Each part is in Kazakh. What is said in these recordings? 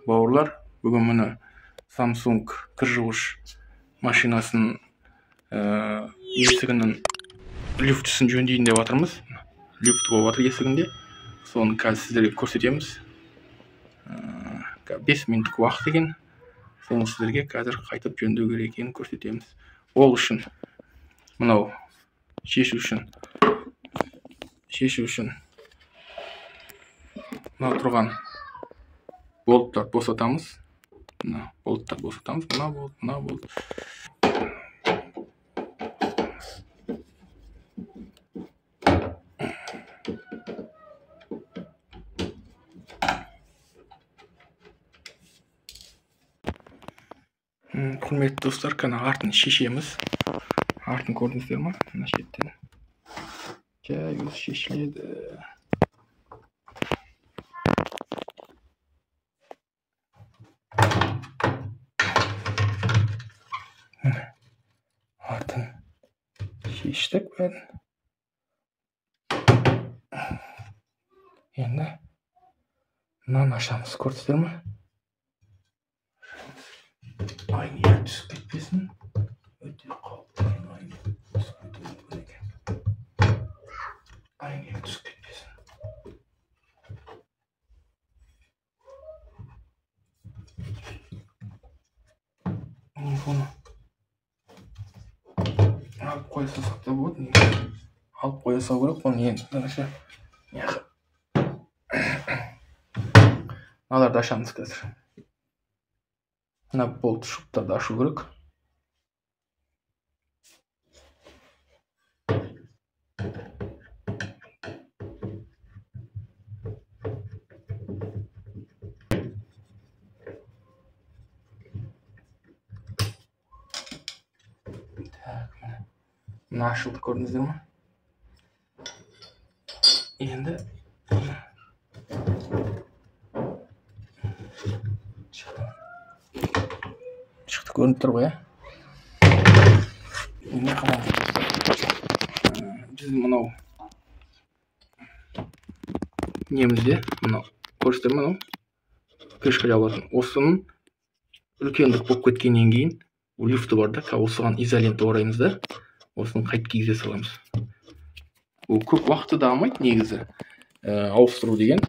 бауырлар, бүгін міне Samsung кір жуғыш машинасының есігінің люфтісін жөндейін деп жатырмыз. Люфт болып жатыр есігінде. Соны қазір сіздерге көрсетеміз. 5 минуттық уақыт екен. Соны сіздерге қазір қайтып жөндеу керек екенін көрсетеміз. Ол үшін мынау шешу үшін мына тұрған болттарды босатамыз. Мына болт. Құрметті достар, қана артын шешеміз. Артын көрдіңіздер ма? Мына шеттен. Жай өзі шешіледі. Артын шештік бәрін. Енді мынаны ашамыз, көрдіңіздер ма? Айнеге түсіп кетпесін. Өте қауіпті, айнеге түсіп кетуі мүмкін екен. Айнеге түсіп кетпесін. Оны алып қоя салсақ та болады. Алып қоя салу керек, оны енді мыналарды ашамыз қазір. Мына болт шуттарды ашу керек. Мына ашылды, көрдіңіздер ма? Енді шықты, көрініп тұр ғой, Енді қараңыз. Біз мынау немізде, мынау көрсетер ме, крышка жабылатын. Осының үлкендік болып кеткеннен кейін люфті бар да, осыған изолента ораймыз да, осыны қайт кигізе саламыз. Ол көп уақытты да алмайды негізі ауыстыру деген.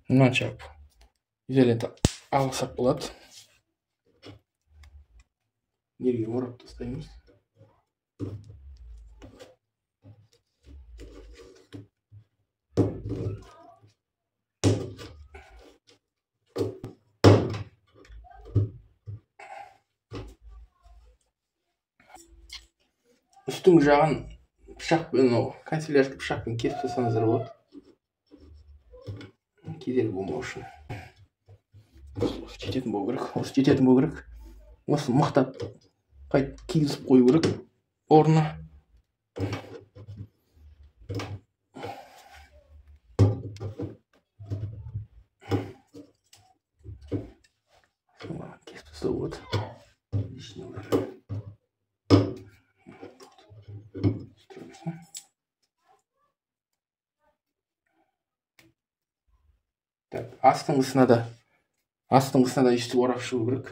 Мынанша изолента алсақ болады. Неге орап тастаймыз. Үстіңгі жағын пышақпен, канцелярский пышақпен кесіп тастасаңыздар болады. Кедергі болмау үшін. Жететін болу керек. Осы мықтап қайт кигізіп қою керек орнына. Кесіп тастау болады. Астыңғысына да үсті орап шығу керек.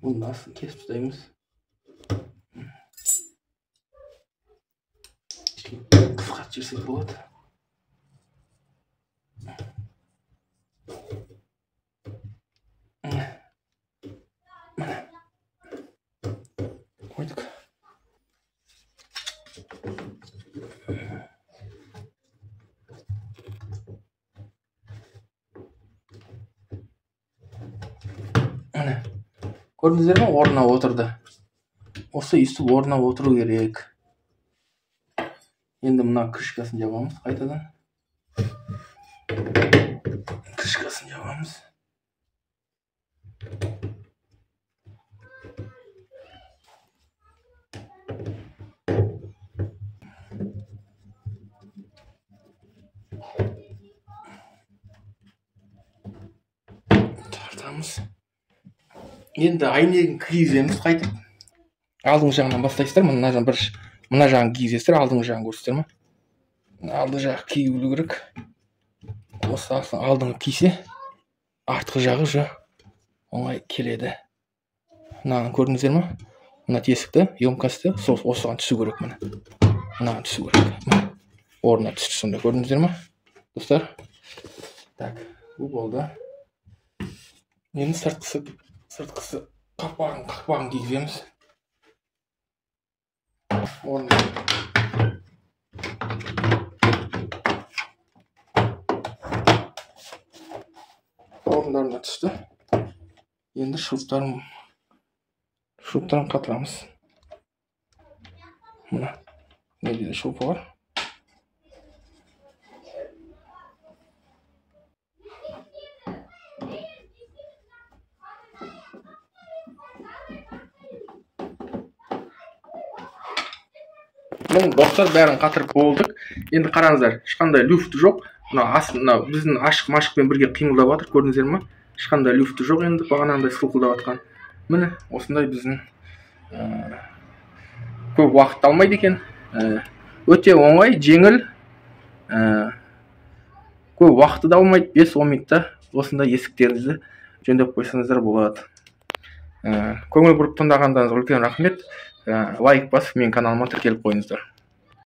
Бұның астын кесіп тастаймыз. Қысқартып жіберсек болады. Қойдық. Көрдіңіздер ме? Орнына отырды. Осы үсті орнына отыру керек. Енді мына крышкасын жабамыз қайтадан. Крышкасын жабамыз. Тартамыз. Енді әйнегін кигіземіз қайтып. Алдыңғы жағынан бастайсыздар. Мына жағын кигізесіздер, алдыңғы жағын көрсіздер ма? Алды жағы киюлу керек. Осы алдыңғы кисе, артқы жағы уже оңай келеді. Мынаны көрдіңіздер ма? Мына тесікті, емкасты осыған түсу керек міне. Мынаған түсу керек. Орнына түсті сонда, көрдіңіздер ма? Достар. Так, бұл болды. Енді сыртқысы қақпағын кигіземіз. Орындарына түсті. Енді шуруптарын қатырамыз. Мына неде шурупы бар. Достар, бәрін қатырып болдық. Енді қараңыздар, ешқандай люфті жоқ. Мына біздің ашық-машықпен бірге қимылдап жатыр, көрдіңіздер ма? Ешқандай люфті жоқ, енді бағанағыдай сылқылдап жатқан. Міне, осындай біздің көп уақыт алмайды екен. Өте оңай, жеңіл. Көп уақыты да алмайды, 5-10 минутта осындай есіктеріңізді жөндеп қойсаңыздар болады. Көңіл бұрып тыңдағандарыңызға үлкен рахмет. Лайк басып, менің каналыма тіркеліп қойыңыздар.